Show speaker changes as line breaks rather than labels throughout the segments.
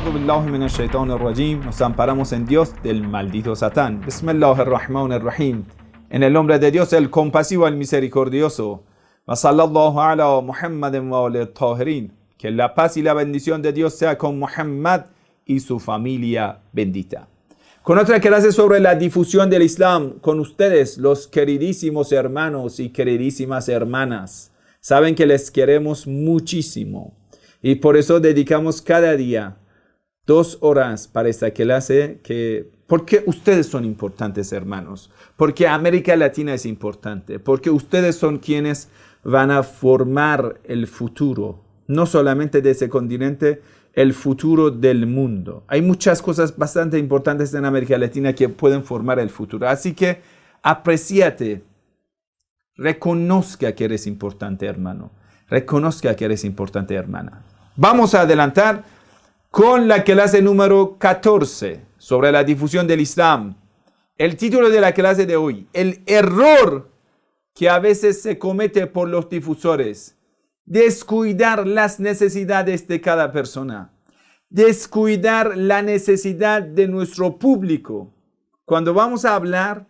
A'udhu billahi minash shaitanir rajim. Nos amparamos en Dios del maldito Satán. Bismillahirrahmanirrahim. En el nombre de Dios, el compasivo, el misericordioso. Wa sallallahu ala Muhammadin wa alihi tahirin. Que la paz y la bendición de Dios sea con Muhammad y su familia bendita. Con otra clase sobre la difusión del Islam, con ustedes, los queridísimos hermanos y queridísimas hermanas. Saben que les queremos muchísimo. Y por eso dedicamos cada día 2 horas para esta clase, porque ustedes son importantes, hermanos. Porque América Latina es importante. Porque ustedes son quienes van a formar el futuro. No solamente de ese continente, el futuro del mundo. Hay muchas cosas bastante importantes en América Latina que pueden formar el futuro. Así que apreciate. Reconozca que eres importante, hermano. Reconozca que eres importante, hermana. Vamos a adelantar con la clase número 14 sobre la difusión del Islam. El título de la clase de hoy: el error que a veces se comete por los difusores. Descuidar las necesidades de cada persona. Descuidar la necesidad de nuestro público. Cuando vamos a hablar,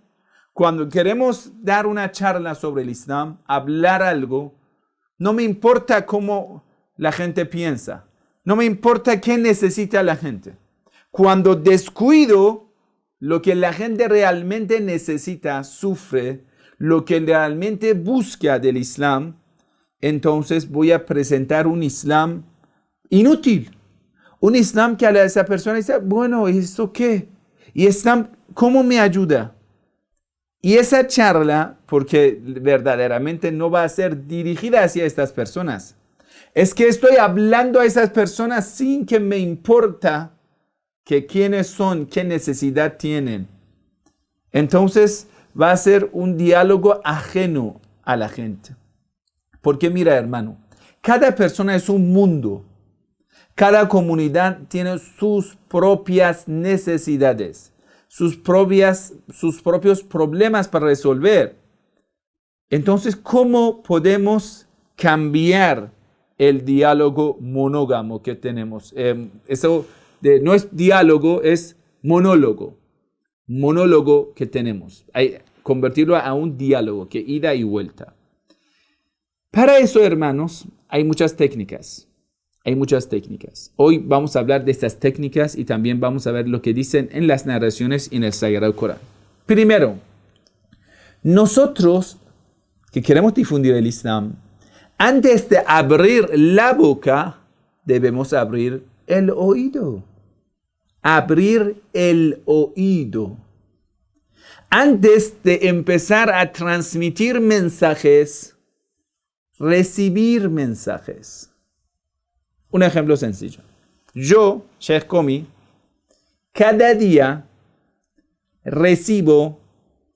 cuando queremos dar una charla sobre el Islam, hablar algo, no me importa cómo la gente piensa. No me importa qué necesita la gente. Cuando descuido lo que la gente realmente necesita, sufre, lo que realmente busca del Islam, entonces voy a presentar un Islam inútil. Un Islam que a esa persona dice, bueno, ¿esto qué? ¿Y Islam cómo me ayuda? Y esa charla, porque verdaderamente no va a ser dirigida hacia estas personas. Es que estoy hablando a esas personas sin que me importa que quiénes son, qué necesidad tienen. Entonces va a ser un diálogo ajeno a la gente. Porque mira, hermano, cada persona es un mundo. Cada comunidad tiene sus propias necesidades. Sus propios problemas para resolver. Entonces, ¿cómo podemos cambiar el diálogo monógamo que tenemos? No es diálogo, es monólogo. Monólogo que tenemos. Convertirlo a un diálogo, que ida y vuelta. Para eso, hermanos, hay muchas técnicas. Hay muchas técnicas. Hoy vamos a hablar de estas técnicas y también vamos a ver lo que dicen en las narraciones y en el Sagrado Corán. Primero, nosotros que queremos difundir el Islam, antes de abrir la boca, debemos abrir el oído. Abrir el oído. Antes de empezar a transmitir mensajes, recibir mensajes. Un ejemplo sencillo. Yo, Sheikh Komi, cada día recibo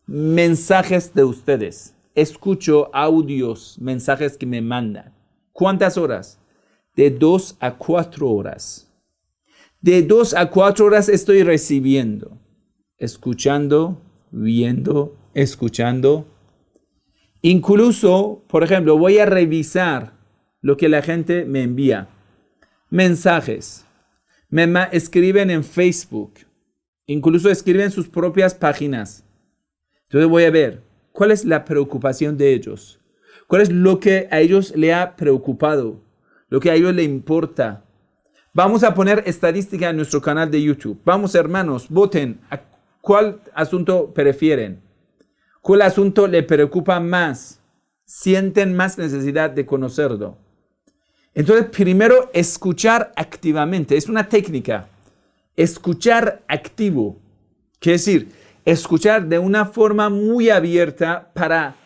mensajes de ustedes. Escucho audios, mensajes que me mandan. ¿Cuántas horas? De 2 a 4 horas. De 2 a 4 horas estoy recibiendo. Escuchando, viendo, escuchando. Incluso, por ejemplo, voy a revisar lo que la gente me envía. Mensajes. Me escriben en Facebook. Incluso escriben sus propias páginas. Entonces voy a ver cuál es la preocupación de ellos. Cuál es lo que a ellos les ha preocupado. Lo que a ellos les importa. Vamos a poner estadística en nuestro canal de YouTube. Vamos, hermanos, voten. ¿A cuál asunto prefieren? ¿Cuál asunto les preocupa más? ¿Sienten más necesidad de conocerlo? Entonces, primero, escuchar activamente. Es una técnica. Escuchar activo. Quiere decir, escuchar de una forma muy abierta para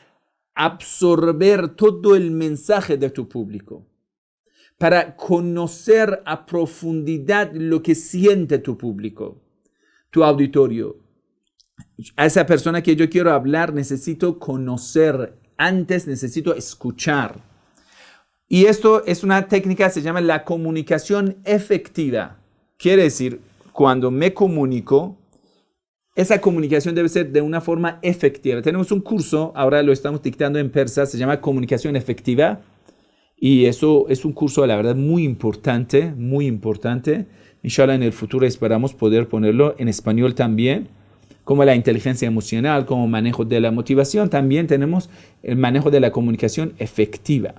absorber todo el mensaje de tu público. Para conocer a profundidad lo que siente tu público, tu auditorio. A esa persona que yo quiero hablar necesito conocer. Antes necesito escuchar. Y esto es una técnica, se llama la comunicación efectiva. Quiere decir, cuando me comunico, esa comunicación debe ser de una forma efectiva. Tenemos un curso, ahora lo estamos dictando en persa, se llama comunicación efectiva. Y eso es un curso, la verdad, muy importante, Inshallah, en el futuro esperamos poder ponerlo en español también, como la inteligencia emocional, como manejo de la motivación. También tenemos el manejo de la comunicación efectiva.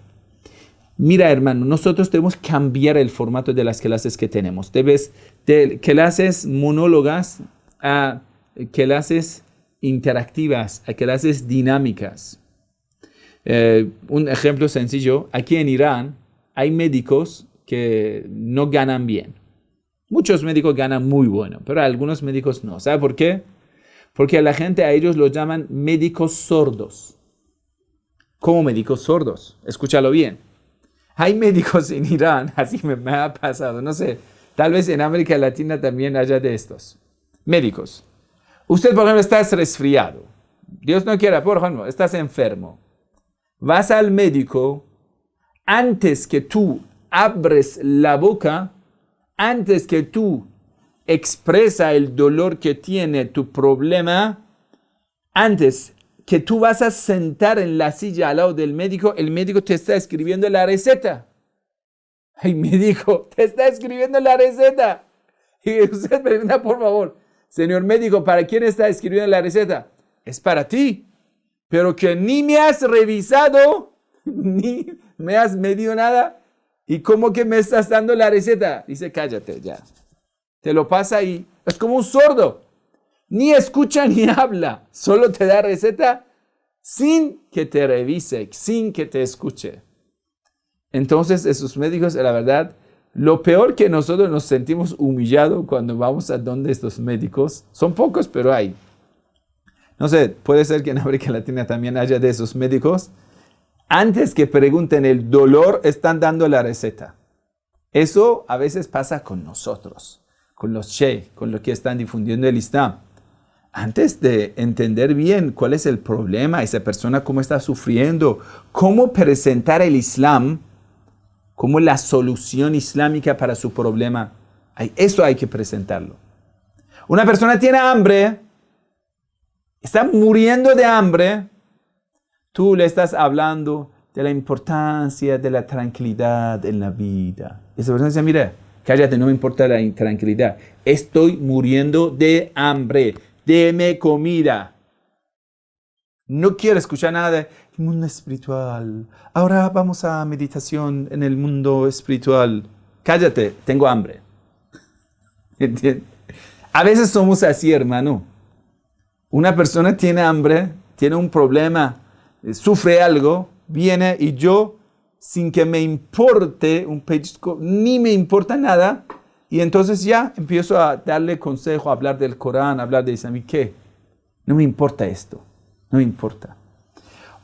Mira, hermano, nosotros debemos cambiar el formato de las clases que tenemos. De clases monólogas a clases interactivas, a clases dinámicas. Un ejemplo sencillo, aquí en Irán hay médicos que no ganan bien. Muchos médicos ganan muy bueno, pero algunos médicos no. ¿Sabe por qué? Porque la gente a ellos los llaman médicos sordos. ¿Cómo médicos sordos? Escúchalo bien. Hay médicos en Irán, así me ha pasado, no sé, tal vez en América Latina también haya de estos. Médicos. Usted, por ejemplo, estás resfriado. Dios no quiera, por ejemplo, estás enfermo. Vas al médico, antes que tú abres la boca, antes que tú expresa el dolor que tiene tu problema, antes que tú vas a sentar en la silla al lado del médico, el médico te está escribiendo la receta. El médico te está escribiendo la receta. Y usted pregunta, por favor, señor médico, ¿para quién está escribiendo la receta? Es para ti, pero que ni me has revisado, ni me has medido nada. ¿Y cómo que me estás dando la receta? Dice, cállate ya. Te lo pasa ahí. Es como un sordo. Ni escucha ni habla. Solo te da receta sin que te revise, sin que te escuche. Entonces, esos médicos, la verdad, lo peor que nosotros nos sentimos humillados cuando vamos a donde estos médicos. Son pocos, pero hay. No sé, puede ser que en América Latina también haya de esos médicos. Antes que pregunten el dolor, están dando la receta. Eso a veces pasa con nosotros, con los sheikh, con los que están difundiendo el Islam. Antes de entender bien cuál es el problema, esa persona cómo está sufriendo, cómo presentar el Islam como la solución islámica para su problema, eso hay que presentarlo. Una persona tiene hambre, está muriendo de hambre, tú le estás hablando de la importancia de la tranquilidad en la vida. Esa persona dice, mira, cállate, no me importa la intranquilidad. Estoy muriendo de hambre. Deme comida. No quiero escuchar nada del mundo espiritual. Ahora vamos a meditación en el mundo espiritual. Cállate, tengo hambre. ¿Entiendes? A veces somos así, hermano. Una persona tiene hambre, tiene un problema, sufre algo, viene y yo, sin que me importe un pellizco, ni me importa nada, y entonces ya empiezo a darle consejo, a hablar del Corán, a hablar de Islam. ¿Y qué? No me importa esto, no me importa.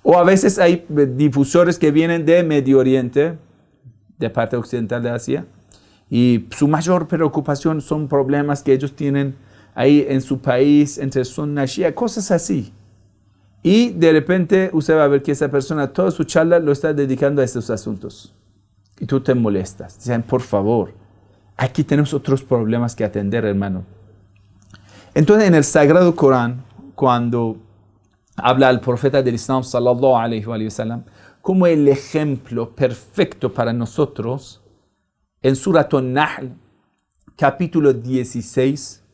O a veces hay difusores que vienen de Medio Oriente, de parte occidental de Asia, y su mayor preocupación son problemas que ellos tienen ahí en su país, entre Sunna, Shia, cosas así. Y de repente usted va a ver que esa persona, toda su charla lo está dedicando a estos asuntos. Y tú te molestas. Dicen, por favor, aquí tenemos otros problemas que atender, hermano. Entonces, en el Sagrado Corán, cuando habla el profeta del Islam, sallallahu alayhi wa sallam, como el ejemplo perfecto para nosotros, en Surat An-Nahl, capítulo 16,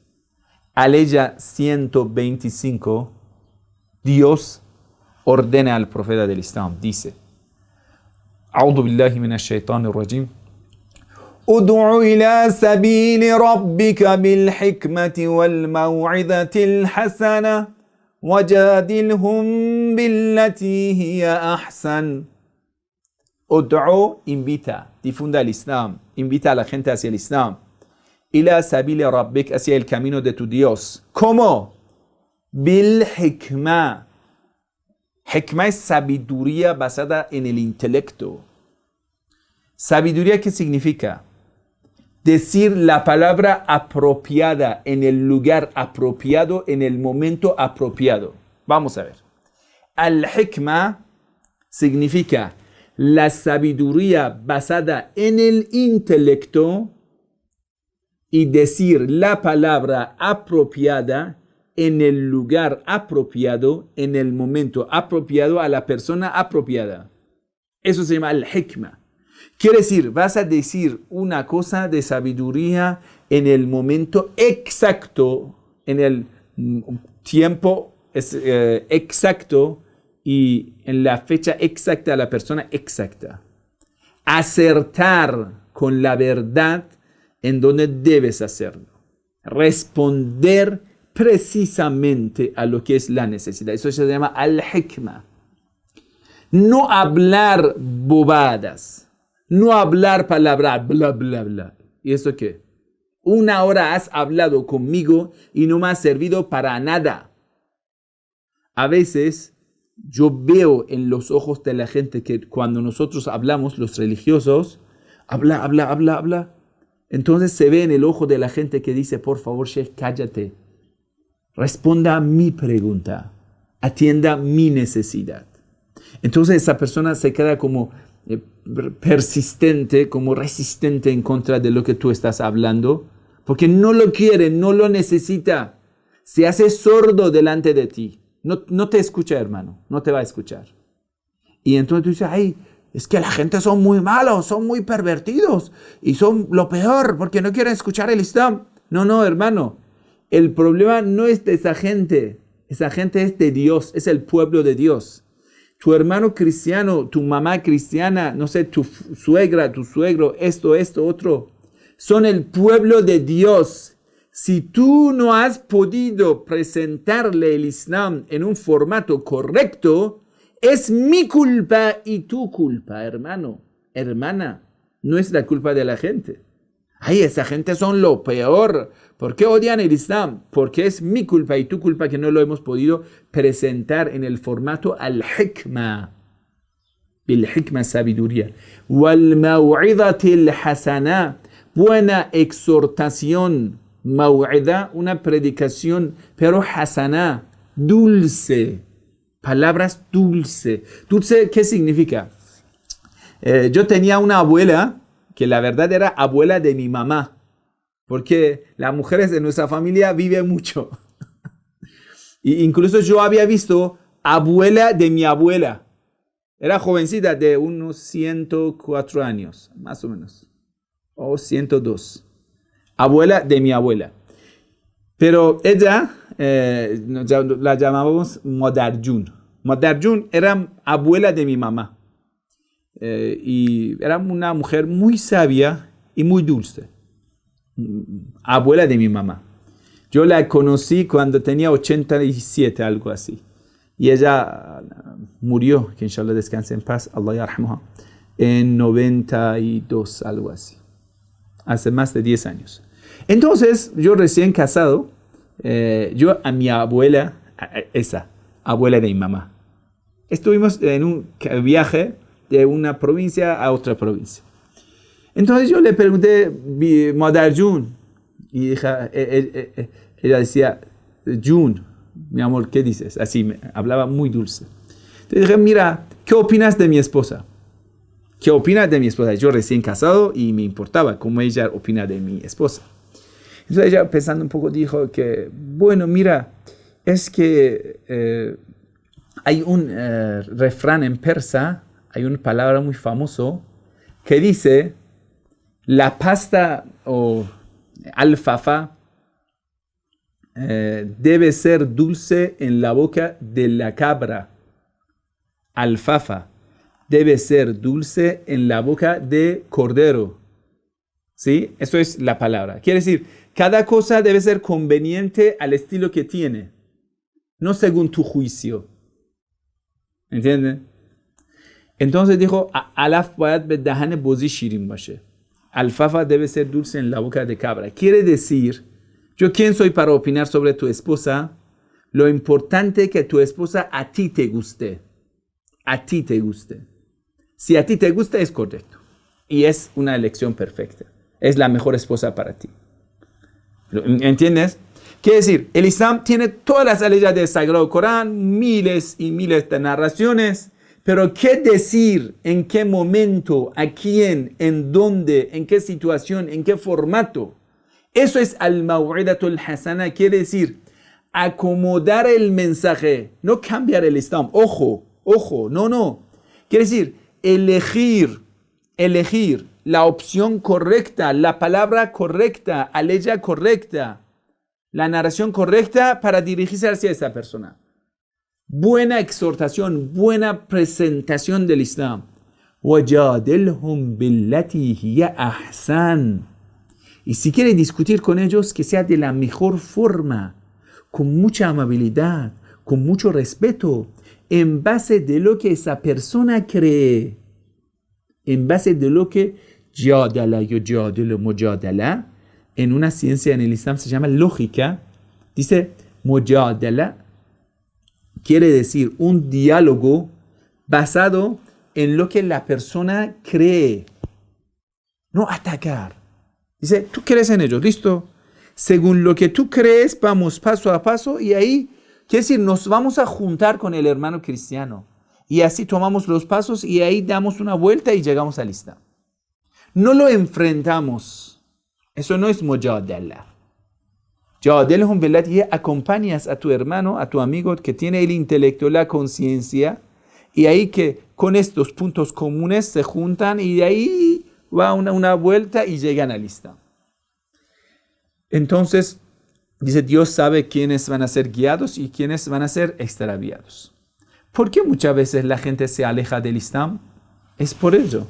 aleya 125, Dios ordena al profeta del Islam, dice, A'udhu billahi minash shaitanir rajim, Ud'u ila sabili rabbika bil hikmati wal maw'idhatil hasana wajadilhum billati hiya ahsan. Ud'u, invita, difunda el Islam, invita a la gente hacia el Islam. Ila sabili rabbik, hacia el camino de tu Dios. ¿Cómo? Bil hikmah. Hikmah es sabiduría basada en el intelecto. ¿Sabiduría qué significa? Decir la palabra apropiada en el lugar apropiado, en el momento apropiado. Vamos a ver. Al-hikmah significa la sabiduría basada en el intelecto y decir la palabra apropiada en el lugar apropiado, en el momento apropiado, a la persona apropiada. Eso se llama al-hikmah. Quiere decir, vas a decir una cosa de sabiduría en el momento exacto, en el tiempo exacto y en la fecha exacta a la persona exacta. Acertar con la verdad en donde debes hacerlo. Responder precisamente a lo que es la necesidad. Eso se llama al-hikma. No hablar bobadas. No hablar palabras, bla, bla, bla. ¿Y eso qué? 1 hora has hablado conmigo y no me ha servido para nada. A veces yo veo en los ojos de la gente que cuando nosotros hablamos, los religiosos, habla. Entonces se ve en el ojo de la gente que dice, por favor, Sheikh, cállate. Responda a mi pregunta. Atienda mi necesidad. Entonces esa persona se queda como persistente, como resistente en contra de lo que tú estás hablando, porque no lo quiere, no lo necesita. Se hace sordo delante de ti. No te escucha, hermano, no te va a escuchar. Y entonces tú dices, ay, es que la gente son muy malos, son muy pervertidos y son lo peor porque no quieren escuchar el Islam. No, hermano, el problema no es de esa gente es de Dios, es el pueblo de Dios. Tu hermano cristiano, tu mamá cristiana, no sé, tu suegra, tu suegro, esto, otro, son el pueblo de Dios. Si tú no has podido presentarle el Islam en un formato correcto, es mi culpa y tu culpa, hermano, hermana. No es la culpa de la gente. Ay, esa gente son lo peor. ¿Por qué odian el Islam? Porque es mi culpa y tu culpa que no lo hemos podido presentar en el formato al-hikma. Bil-hikma, sabiduría. Wal-maw'idatil hasana, buena exhortación. Maw'ida, una predicación, pero hasana, dulce. Palabras dulce. Dulce, ¿qué significa? Yo tenía una abuela que la verdad era abuela de mi mamá, porque las mujeres de nuestra familia viven mucho. Y incluso yo había visto abuela de mi abuela. Era jovencita de unos 104 años, más o menos, o 102. Abuela de mi abuela. Pero ella, la llamábamos Madarjun. Madarjun era abuela de mi mamá. Y era una mujer muy sabia y muy dulce. Abuela de mi mamá. Yo la conocí cuando tenía 87, algo así. Y ella murió, que inshallah descanse en paz, Allah yarhamuha, en 92, algo así. Hace más de 10 años. Entonces, yo recién casado, yo a mi abuela, esa abuela de mi mamá, estuvimos en un viaje de una provincia a otra provincia. Entonces yo le pregunté, Madarjun, y ella decía, Jun, mi amor, ¿qué dices? Así, me hablaba muy dulce. Entonces dije, mira, ¿qué opinas de mi esposa? ¿Qué opinas de mi esposa? Yo recién casado y me importaba cómo ella opina de mi esposa. Entonces ella, pensando un poco, dijo que, bueno, mira, es que hay un refrán en persa, hay una palabra muy famoso que dice, la pasta o alfafa debe ser dulce en la boca de la cabra. Alfafa debe ser dulce en la boca de cordero. ¿Sí? Eso es la palabra. Quiere decir, cada cosa debe ser conveniente al estilo que tiene, no según tu juicio. ¿Entienden? Entonces dijo, alaf bayad be dahan bozi shirin bashe. Alfafa debe ser dulce en la boca de cabra. Quiere decir, ¿yo quién soy para opinar sobre tu esposa? Lo importante es que tu esposa a ti te guste. A ti te guste. Si a ti te gusta, es correcto. Y es una elección perfecta. Es la mejor esposa para ti. ¿Entiendes? Quiere decir, el Islam tiene todas las leyes del Sagrado Corán, miles y miles de narraciones, pero ¿qué decir? ¿En qué momento? ¿A quién? ¿En dónde? ¿En qué situación? ¿En qué formato? Eso es al-maw'idatul hasana, quiere decir acomodar el mensaje, no cambiar el Islam. Ojo, no. Quiere decir elegir elegir la opción correcta, la palabra correcta, aleya correcta, la narración correcta para dirigirse hacia esa persona. Buena exhortación, buena presentación del Islam. وَجَادِلْهُمْ بِالَّتِي هِيَ أَحْسَنُ. Y si quiere discutir con ellos, que sea de la mejor forma, con mucha amabilidad, con mucho respeto, en base de lo que esa persona cree, en base de lo que jadala, yujadilu, mujadala, en una ciencia en el Islam se llama lógica, dice mujadala, quiere decir un diálogo basado en lo que la persona cree, no atacar. Dice, tú crees en ellos, listo. Según lo que tú crees, vamos paso a paso y ahí, quiere decir, nos vamos a juntar con el hermano cristiano. Y así tomamos los pasos y ahí damos una vuelta y llegamos al Islam. No lo enfrentamos. Eso no es mujadala. Jadilhum billati, acompañas a tu hermano, a tu amigo que tiene el intelecto, la conciencia, y ahí que con estos puntos comunes se juntan y de ahí va una vuelta y llegan al Islam. Entonces, dice, Dios sabe quiénes van a ser guiados y quiénes van a ser extraviados. ¿Por qué muchas veces la gente se aleja del Islam? Es por ello.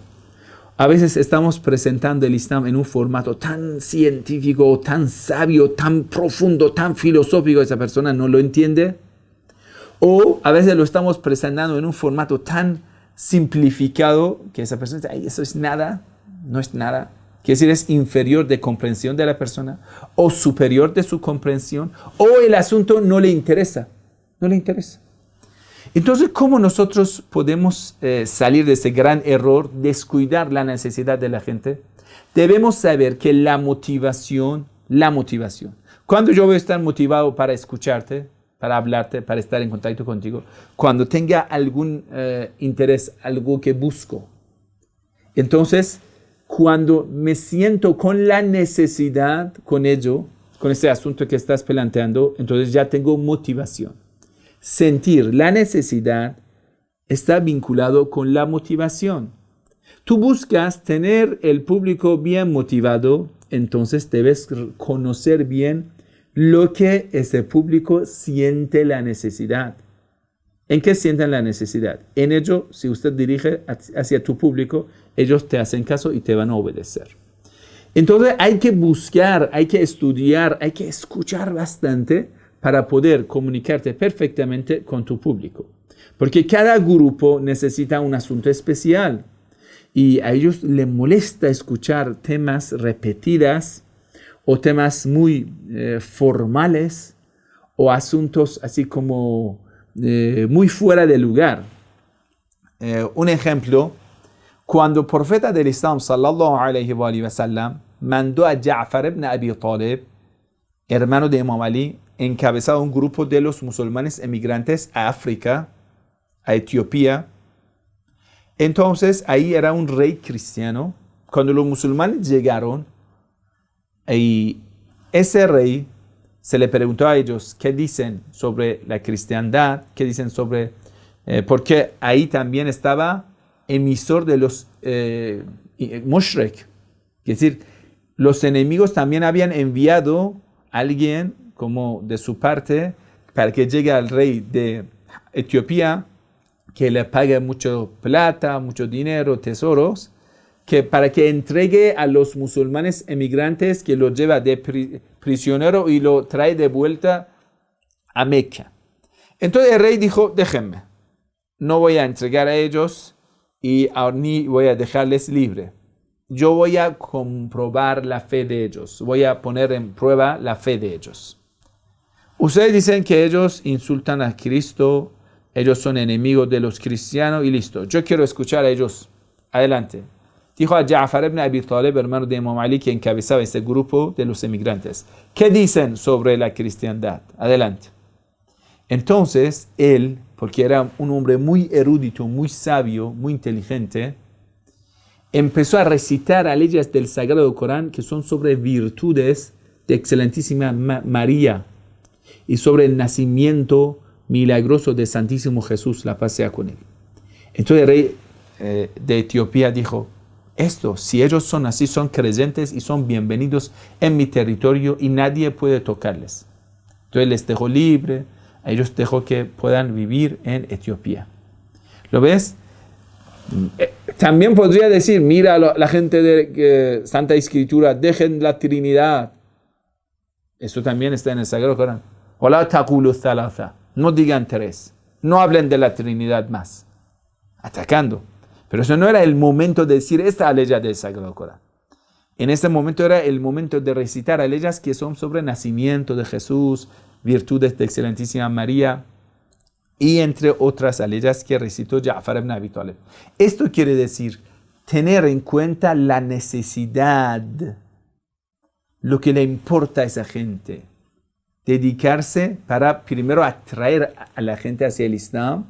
A veces estamos presentando el Islam en un formato tan científico, tan sabio, tan profundo, tan filosófico, esa persona no lo entiende. O a veces lo estamos presentando en un formato tan simplificado que esa persona dice, ay, eso es nada, no es nada. Quiere decir, es inferior de comprensión de la persona o superior de su comprensión, o el asunto no le interesa, no le interesa. Entonces, ¿cómo nosotros podemos salir de ese gran error, descuidar la necesidad de la gente? Debemos saber que la motivación, cuando yo voy a estar motivado para escucharte, para hablarte, para estar en contacto contigo, cuando tenga algún interés, algo que busco. Entonces, cuando me siento con la necesidad, con ello, con ese asunto que estás planteando, entonces ya tengo motivación. Sentir la necesidad está vinculado con la motivación. Tú buscas tener el público bien motivado, entonces debes conocer bien lo que ese público siente la necesidad. ¿En qué sienten la necesidad? En ello, si usted dirige hacia tu público, ellos te hacen caso y te van a obedecer. Entonces hay que buscar, hay que estudiar, hay que escuchar bastante para poder comunicarte perfectamente con tu público. Porque cada grupo necesita un asunto especial y a ellos les molesta escuchar temas repetidas o temas muy formales o asuntos así como muy fuera de lugar. Un ejemplo, cuando el profeta del Islam sallallahu alayhi wa sallam mandó a Ja'far ibn Abi Talib, hermano de Imam Ali, encabezado un grupo de los musulmanes emigrantes a África, a Etiopía. Entonces ahí era un rey cristiano. Cuando los musulmanes llegaron, y ese rey se le preguntó a ellos qué dicen sobre la cristiandad, qué dicen sobre... porque ahí también estaba emisor de los mushrik. Es decir, los enemigos también habían enviado a alguien como de su parte para que llegue al rey de Etiopía, que le pague mucho plata, mucho dinero, tesoros, que para que entregue a los musulmanes emigrantes, que lo lleva de prisionero y lo trae de vuelta a Meca. Entonces el rey dijo, déjenme, no voy a entregar a ellos y ni voy a dejarles libre. Yo voy a comprobar la fe de ellos, voy a poner en prueba la fe de ellos. Ustedes dicen que ellos insultan a Cristo, ellos son enemigos de los cristianos y listo. Yo quiero escuchar a ellos. Adelante. Dijo a Ja'far ibn Abi Talib, hermano de Imam Ali, que encabezaba ese grupo de los emigrantes. ¿Qué dicen sobre la cristiandad? Adelante. Entonces, él, porque era un hombre muy erudito, muy sabio, muy inteligente, empezó a recitar a leyes del Sagrado Corán que son sobre virtudes de excelentísima María y sobre el nacimiento milagroso de Santísimo Jesús, la paz sea con él. Entonces el rey de Etiopía dijo, si ellos son así, son creyentes y son bienvenidos en mi territorio y nadie puede tocarles. Entonces les dejo libre, a ellos dejo que puedan vivir en Etiopía. ¿Lo ves? También podría decir, mira la gente de Santa Escritura, dejen la Trinidad. Eso también está en el Sagrado Corán. Ola taqulu thalatha. No digan tres. No hablen de la Trinidad más. Atacando. Pero eso no era el momento de decir esta aleya del Sagrado Corán. En este momento era el momento de recitar aleyas que son sobre el nacimiento de Jesús, virtudes de excelentísima María, y entre otras aleyas que recitó Ja'far ibn Abi Talib. Esto quiere decir tener en cuenta la necesidad, lo que le importa a esa gente, dedicarse para primero atraer a la gente hacia el Islam,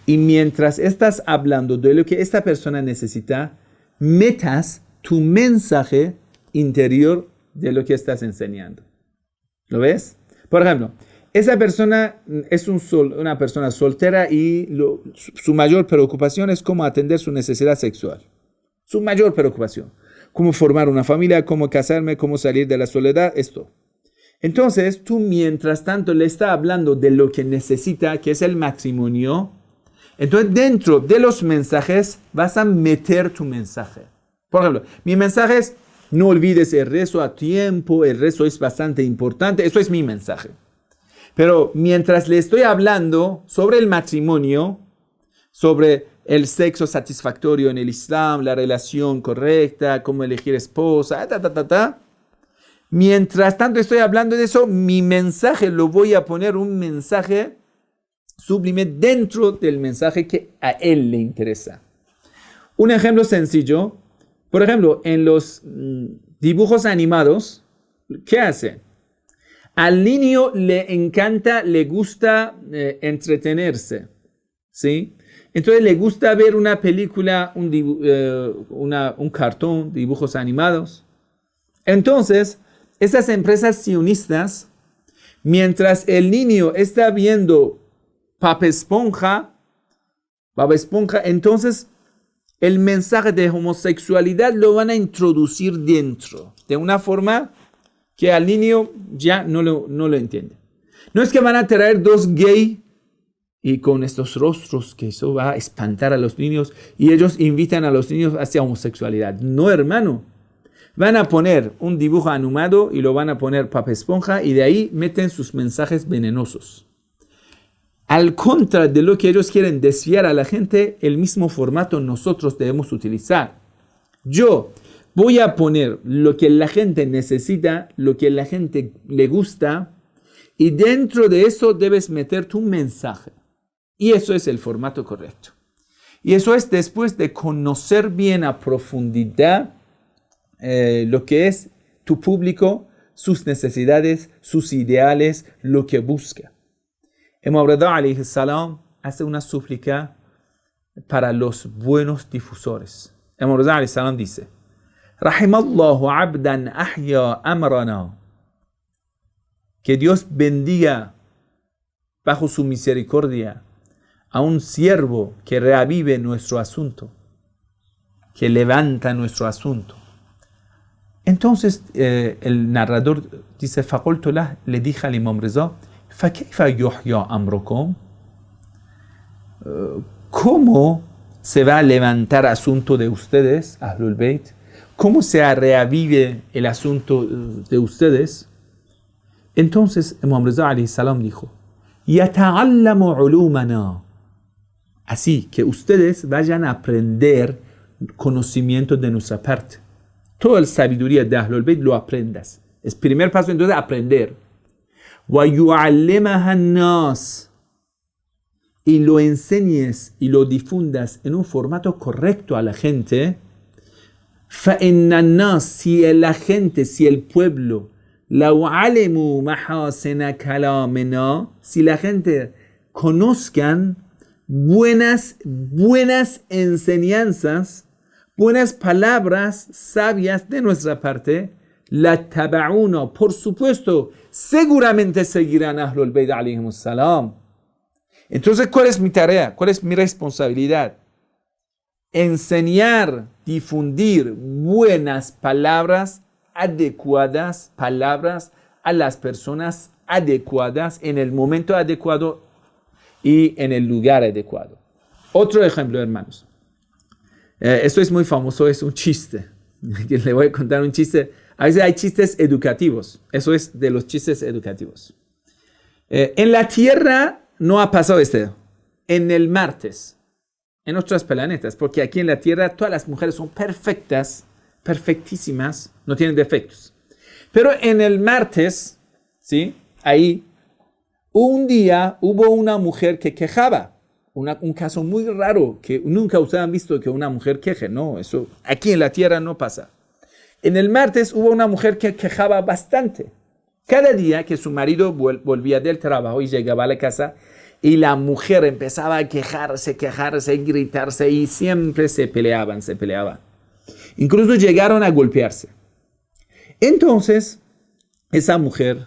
y mientras estás hablando de lo que esta persona necesita, metas tu mensaje interior de lo que estás enseñando. ¿Lo ves? Por ejemplo, esa persona es una persona soltera y su mayor preocupación es cómo atender su necesidad sexual. Su mayor preocupación. Cómo formar una familia, cómo casarme, cómo salir de la soledad, esto. Entonces, tú mientras tanto le estás hablando de lo que necesita, que es el matrimonio. Entonces, dentro de los mensajes, vas a meter tu mensaje. Por ejemplo, mi mensaje es, no olvides el rezo a tiempo, el rezo es bastante importante. Eso es mi mensaje. Pero mientras le estoy hablando sobre el matrimonio, sobre el sexo satisfactorio en el Islam, la relación correcta, cómo elegir esposa, mientras tanto estoy hablando de eso, mi mensaje lo voy a poner un mensaje sublime dentro del mensaje que a él le interesa. Un ejemplo sencillo, por ejemplo, en los dibujos animados, ¿qué hace? Al niño le encanta, le gusta entretenerse, ¿sí? Entonces le gusta ver una película, un cartón, dibujos animados. Entonces, esas empresas sionistas, mientras el niño está viendo Bob Esponja, entonces el mensaje de homosexualidad lo van a introducir dentro, de una forma que al niño ya no lo entiende. No es que van a traer dos gays y con estos rostros que eso va a espantar a los niños y ellos invitan a los niños hacia homosexualidad. No, hermano. Van a poner un dibujo animado y lo van a poner Bob Esponja y de ahí meten sus mensajes venenosos. Al contra de lo que ellos quieren desviar a la gente, el mismo formato nosotros debemos utilizar. Yo voy a poner lo que la gente necesita, lo que la gente le gusta, y dentro de eso debes meter tu mensaje. Y eso es el formato correcto. Y eso es después de conocer bien a profundidad lo que es tu público, sus necesidades, sus ideales, lo que busca. Imam Rida alayhi salam hace una súplica para los buenos difusores. Imam Rida alayhi salam dice: Rahimallahu abdan ahya amrana. Que Dios bendiga bajo su misericordia a un siervo que reavive nuestro asunto, que levanta nuestro asunto. Entonces el narrador dice: فَقُلْتُ لَهُ, le dije al Imam Rida, فَكَيْفَ يُحْيَى أَمْرُكُمْ? ¿Cómo se va a levantar asunto de ustedes, Ahlul Bayt? ¿Cómo se reavive el asunto de ustedes? Entonces Imam Rida alayhi salam dijo: يَتَعَلَّمُ عُلُومَنَا. Así que ustedes vayan a aprender conocimiento de nuestra parte. Toda la sabiduría de Ahlul Bayt lo aprendas. Es primer paso entonces aprender. وَيُعَلِّمَهَا النَّاسِ. Y lo enseñes y lo difundas en un formato correcto a la gente. فَإِنَّ النَّاسِ, si la gente, si el pueblo, لَوْ عَلِمُوا مَحَاسِنَ كَلَامِنَا, si la gente conozcan buenas enseñanzas, buenas palabras sabias de nuestra parte, la taba'una, por supuesto, seguramente seguirán a Ahlul Bayt alayhimus salam. Entonces, ¿cuál es mi tarea? ¿Cuál es mi responsabilidad? Enseñar difundir buenas palabras adecuadas, palabras a las personas adecuadas en el momento adecuado y en el lugar adecuado. Otro ejemplo, hermanos. Esto es muy famoso, es un chiste. Le voy a contar un chiste. A veces hay chistes educativos. Eso es de los chistes educativos. En la Tierra no ha pasado esto. En el martes, en otros planetas, porque aquí en la Tierra todas las mujeres son perfectas, perfectísimas, no tienen defectos. Pero en el martes, ¿sí? Ahí, un día hubo una mujer que quejaba. Un caso muy raro, que nunca ustedes han visto que una mujer queje. No, eso aquí en la Tierra no pasa. En el martes hubo una mujer que quejaba bastante. Cada día que su marido volvía del trabajo y llegaba a la casa, y la mujer empezaba a quejarse, gritarse, y siempre se peleaban. Incluso llegaron a golpearse. Entonces, esa mujer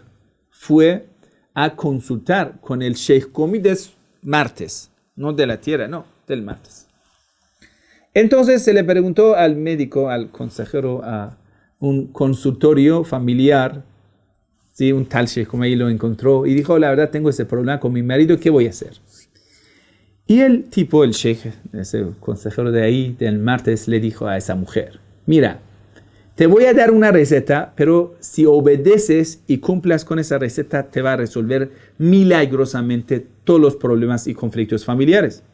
fue a consultar con el Sheikh Komi de martes. No de la Tierra, no, del martes. Entonces se le preguntó al médico, al consejero, a un consultorio familiar, ¿sí? Un tal Sheikh Komi lo encontró y dijo, la verdad tengo ese problema con mi marido, ¿qué voy a hacer? Y el Sheikh, ese consejero de ahí, del martes, le dijo a esa mujer, mira, te voy a dar una receta, pero si obedeces y cumplas con esa receta, te va a resolver milagrosamente todos los problemas y conflictos familiares.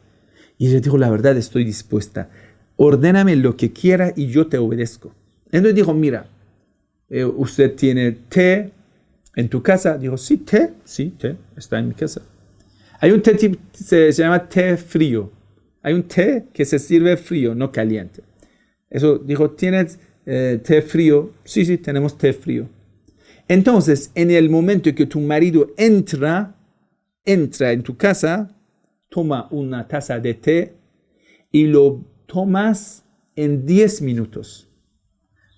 Y le dijo, la verdad estoy dispuesta. Ordéname lo que quiera y yo te obedezco. Entonces dijo, mira, ¿usted tiene té en tu casa? Dijo, sí, té, está en mi casa. Hay un té, se llama té frío. Hay un té que se sirve frío, no caliente. Eso dijo, ¿tienes té frío? Sí, tenemos té frío. Entonces, en el momento en que tu marido entra en tu casa, toma una taza de té y lo tomas en 10 minutos.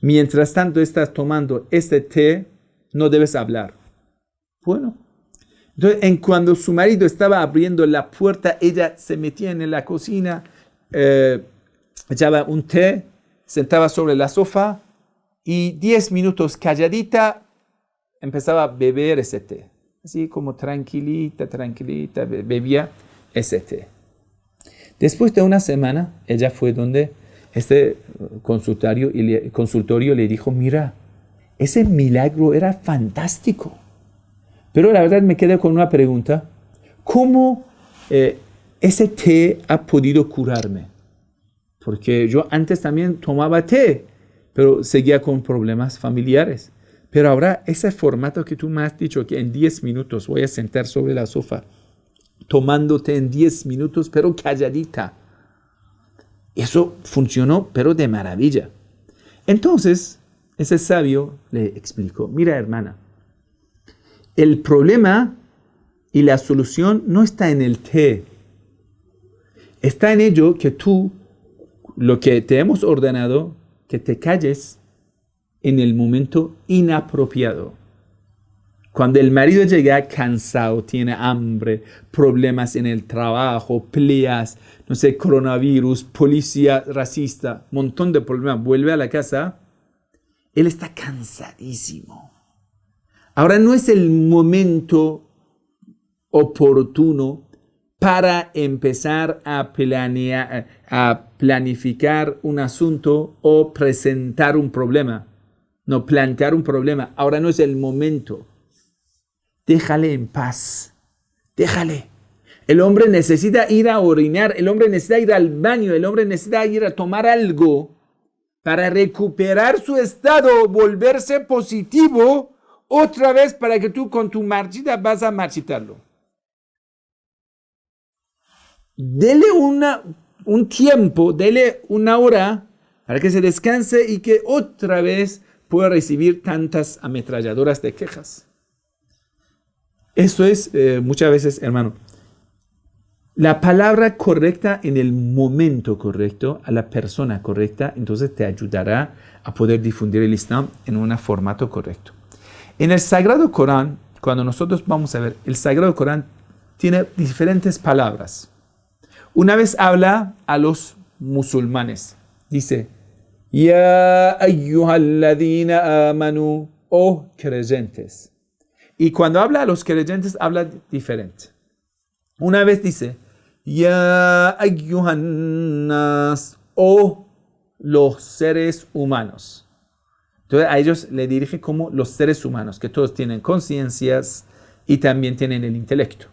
Mientras tanto estás tomando este té, no debes hablar. Bueno, entonces cuando su marido estaba abriendo la puerta, ella se metía en la cocina, echaba un té, sentaba sobre la sofá y 10 minutos calladita empezaba a beber ese té. Así como tranquilita, bebía ese té. Después de una semana, ella fue donde este consultorio le dijo, mira, ese milagro era fantástico. Pero la verdad me quedé con una pregunta. ¿Cómo ese té ha podido curarme? Porque yo antes también tomaba té, pero seguía con problemas familiares. Pero ahora ese formato que tú me has dicho, que en 10 minutos voy a sentar sobre la sofá, tomándote en 10 minutos, pero calladita. Eso funcionó, pero de maravilla. Entonces, ese sabio le explicó, mira hermana, el problema y la solución no está en el té. Está en ello que tú, lo que te hemos ordenado, que te calles en el momento inapropiado. Cuando el marido llega cansado, tiene hambre, problemas en el trabajo, peleas, coronavirus, policía racista, montón de problemas, vuelve a la casa, él está cansadísimo. Ahora no es el momento oportuno para empezar a planificar un asunto o presentar un problema. No, plantear un problema. Ahora no es el momento. Déjale en paz. Déjale. El hombre necesita ir a orinar. El hombre necesita ir al baño. El hombre necesita ir a tomar algo para recuperar su estado, volverse positivo otra vez para que tú con tu marchita vas a marchitarlo. Dele un tiempo, dele una hora para que se descanse y que otra vez pueda recibir tantas ametralladoras de quejas. Eso es muchas veces, hermano, la palabra correcta en el momento correcto, a la persona correcta, entonces te ayudará a poder difundir el Islam en un formato correcto. En el Sagrado Corán, cuando nosotros vamos a ver, el Sagrado Corán tiene diferentes palabras. Una vez habla a los musulmanes, dice, Ya ayyuhalladhina amanu, oh creyentes. Y cuando habla a los creyentes, habla diferente. Una vez dice, Ya ayyuhannas, oh los seres humanos. Entonces a ellos le dirige como los seres humanos, que todos tienen conciencias y también tienen el intelecto.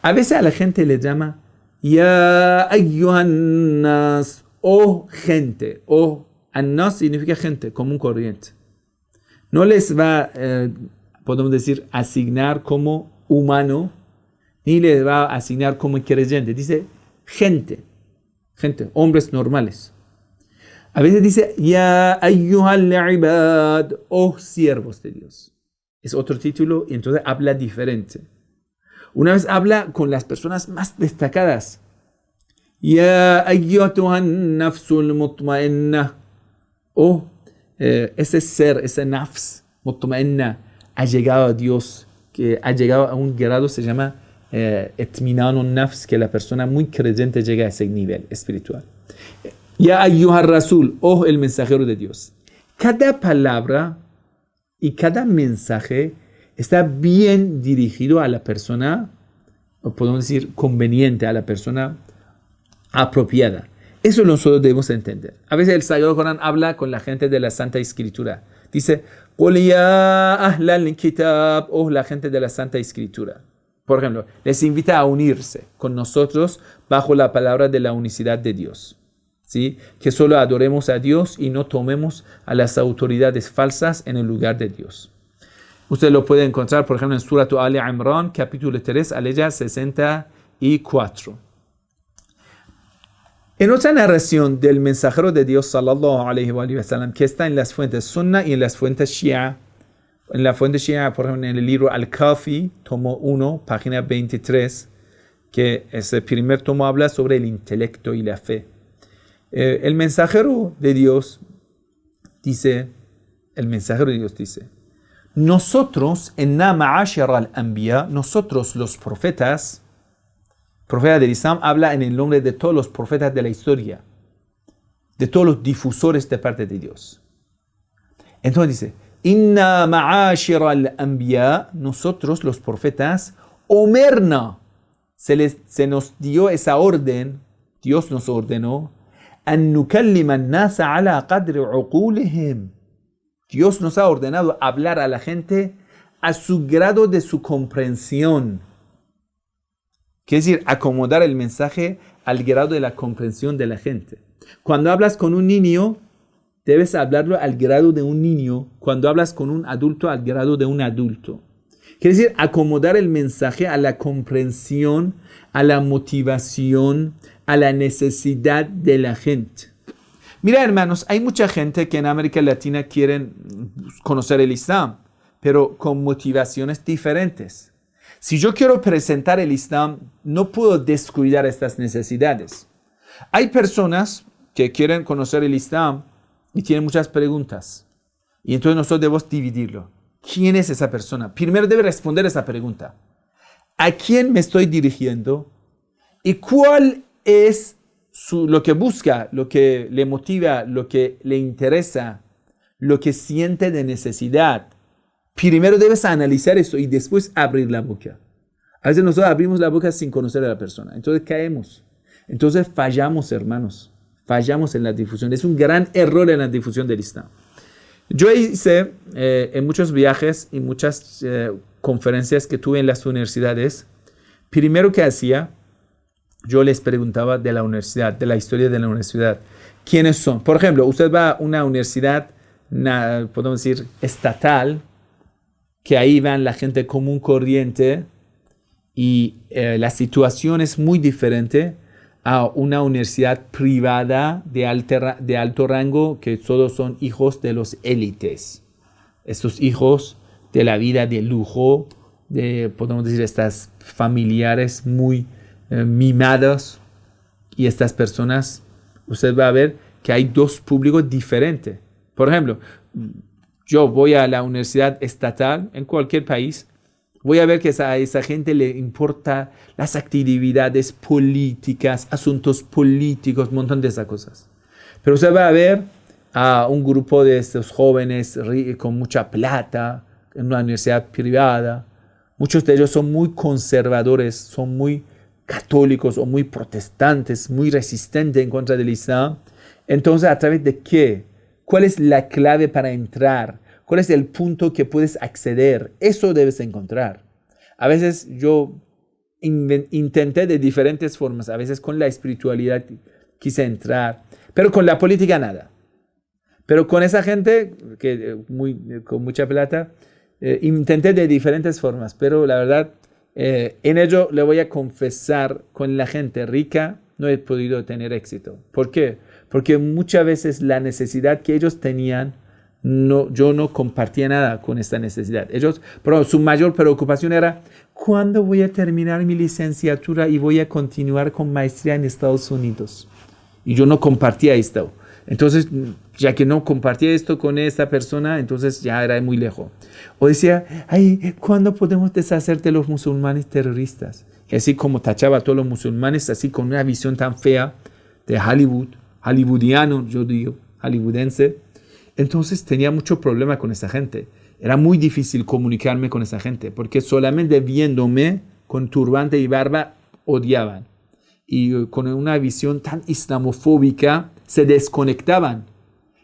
A veces a la gente le llama Ya ayyuhannas, oh gente, oh annas significa gente, común corriente. No les va, podemos decir, asignar como humano, ni les va a asignar como creyente. Dice gente, hombres normales. A veces dice Ya ayyuhal ibad, oh siervos de Dios. Es otro título y entonces habla diferente. Una vez habla con las personas más destacadas. Ya ayyatuhan nafsul mutmainna. Oh, ese ser, ese nafs mutmainna ha llegado a Dios, que ha llegado a un grado, se llama etminanun nafs, que la persona muy creyente llega a ese nivel espiritual. Ya ayyuhar rasul, oh el mensajero de Dios. Cada palabra y cada mensaje está bien dirigido a la persona, o podemos decir conveniente, a la persona apropiada. Eso nosotros debemos entender. A veces el Sagrado Corán habla con la gente de la Santa Escritura. Dice, Qul ya ahlal kitab, oh la gente de la Santa Escritura. Por ejemplo, les invita a unirse con nosotros bajo la palabra de la unicidad de Dios. ¿Sí? Que solo adoremos a Dios y no tomemos a las autoridades falsas en el lugar de Dios. Usted lo puede encontrar, por ejemplo, en Surat Ali Imran, capítulo 3, aleya 64. En otra narración del mensajero de Dios, sallallahu alayhi wa sallam, que está en las fuentes Sunna y en las fuentes Shia. En la fuente Shia, por ejemplo, en el libro Al-Kafi, tomo 1, página 23, que ese primer tomo habla sobre el intelecto y la fe. El mensajero de Dios dice, nosotros, en ma'ashara al-anbiya, nosotros los profetas del Islam, habla en el nombre de todos los profetas de la historia, de todos los difusores de parte de Dios. Entonces dice, inna ma'ashara al-anbiya, nosotros los profetas, omerna, se nos dio esa orden, Dios nos ordenó, an nukallima an-nasa ala qadri uqulihim. Dios nos ha ordenado hablar a la gente a su grado de su comprensión. Quiere decir, acomodar el mensaje al grado de la comprensión de la gente. Cuando hablas con un niño, debes hablarlo al grado de un niño. Cuando hablas con un adulto, al grado de un adulto. Quiere decir, acomodar el mensaje a la comprensión, a la motivación, a la necesidad de la gente. Mira, hermanos, hay mucha gente que en América Latina quieren conocer el Islam, pero con motivaciones diferentes. Si yo quiero presentar el Islam, no puedo descuidar estas necesidades. Hay personas que quieren conocer el Islam y tienen muchas preguntas. Y entonces nosotros debemos dividirlo. ¿Quién es esa persona? Primero debe responder esa pregunta. ¿A quién me estoy dirigiendo? ¿Y cuál es lo que busca, lo que le motiva, lo que le interesa, lo que siente de necesidad? Primero debes analizar eso y después abrir la boca. A veces nosotros abrimos la boca sin conocer a la persona. Entonces caemos. Entonces fallamos, hermanos. Fallamos en la difusión. Es un gran error en la difusión del Islam. Yo hice en muchos viajes y muchas conferencias que tuve en las universidades. Primero que hacía, yo les preguntaba de la universidad, de la historia de la universidad. ¿Quiénes son? Por ejemplo, usted va a una universidad, podemos decir, estatal, que ahí van la gente común corriente y la situación es muy diferente a una universidad privada de alto rango que todos son hijos de los élites. Estos hijos de la vida de lujo, podemos decir, estas familiares muy mimados, y estas personas, usted va a ver que hay dos públicos diferentes. Por ejemplo, yo voy a la universidad estatal en cualquier país, voy a ver que a esa gente le importa las actividades políticas, asuntos políticos, un montón de esas cosas. Pero usted va a ver a un grupo de estos jóvenes con mucha plata en una universidad privada. Muchos de ellos son muy conservadores, son muy católicos o muy protestantes, muy resistentes en contra del Islam. Entonces, ¿a través de qué? ¿Cuál es la clave para entrar? ¿Cuál es el punto que puedes acceder? Eso debes encontrar. A veces yo intenté de diferentes formas. A veces con la espiritualidad quise entrar, pero con la política nada. Pero con esa gente con mucha plata, intenté de diferentes formas. Pero la verdad, en ello le voy a confesar, con la gente rica no he podido tener éxito. ¿Por qué? Porque muchas veces la necesidad que ellos tenían, yo no compartía nada con esta necesidad. Pero su mayor preocupación era, ¿cuándo voy a terminar mi licenciatura y voy a continuar con maestría en Estados Unidos? Y yo no compartía esto. Entonces, ya que no compartía esto con esta persona, entonces ya era muy lejos. O decía, ¿cuándo podemos deshacerte de los musulmanes terroristas? Y así como tachaba a todos los musulmanes, así con una visión tan fea de Hollywood, hollywoodiano, yo digo, hollywoodense. Entonces tenía mucho problema con esa gente. Era muy difícil comunicarme con esa gente, porque solamente viéndome con turbante y barba, odiaban. Y con una visión tan islamofóbica, se desconectaban.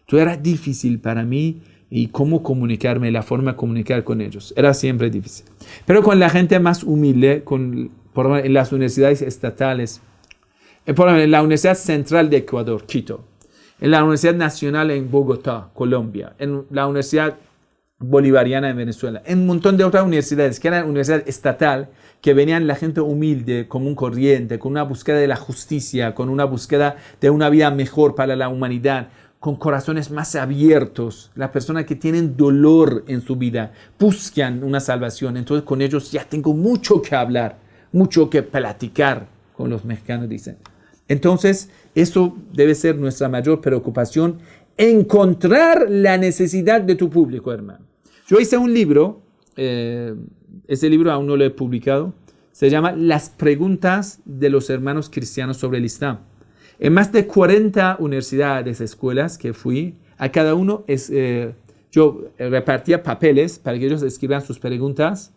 Entonces era difícil para mí y cómo comunicarme, la forma de comunicar con ellos. Era siempre difícil. Pero con la gente más humilde, por ejemplo, en las universidades estatales, por ejemplo, en la Universidad Central de Ecuador, Quito, en la Universidad Nacional en Bogotá, Colombia, en la Universidad Bolivariana en Venezuela, en un montón de otras universidades, que eran universidad estatal, que venían la gente humilde, común corriente, con una búsqueda de la justicia, con una búsqueda de una vida mejor para la humanidad, con corazones más abiertos, las personas que tienen dolor en su vida, buscan una salvación. Entonces con ellos ya tengo mucho que hablar, mucho que platicar, como los mexicanos dicen. Entonces eso debe ser nuestra mayor preocupación, encontrar la necesidad de tu público, hermano. Yo hice un libro, ese libro aún no lo he publicado, se llama Las preguntas de los hermanos cristianos sobre el Islam. En más de 40 universidades, escuelas que fui, a cada uno yo repartía papeles para que ellos escriban sus preguntas.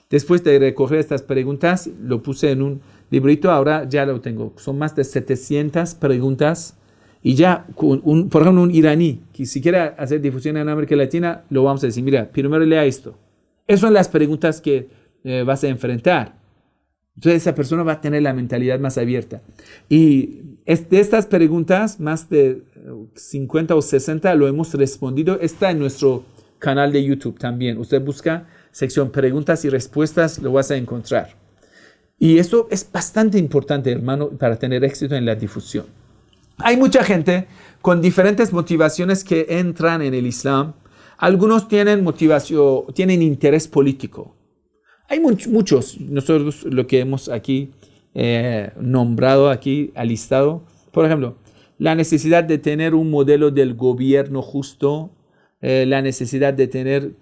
Después de recoger estas preguntas, lo puse en un librito, ahora ya lo tengo. Son más de 700 preguntas. Y ya, por ejemplo, un iraní que si quiere hacer difusión en América Latina, lo vamos a decir, mira, primero lea esto. Esas son las preguntas que vas a enfrentar. Entonces esa persona va a tener la mentalidad más abierta. Y de estas preguntas, más de 50 o 60 lo hemos respondido. Está en nuestro canal de YouTube también. Usted busca sección preguntas y respuestas, lo vas a encontrar. Y eso es bastante importante, hermano, para tener éxito en la difusión. Hay mucha gente con diferentes motivaciones que entran en el Islam. Algunos tienen motivación, tienen interés político. Hay muchos, nosotros lo que hemos aquí nombrado, aquí alistado. Por ejemplo, la necesidad de tener un modelo del gobierno justo, la necesidad de tener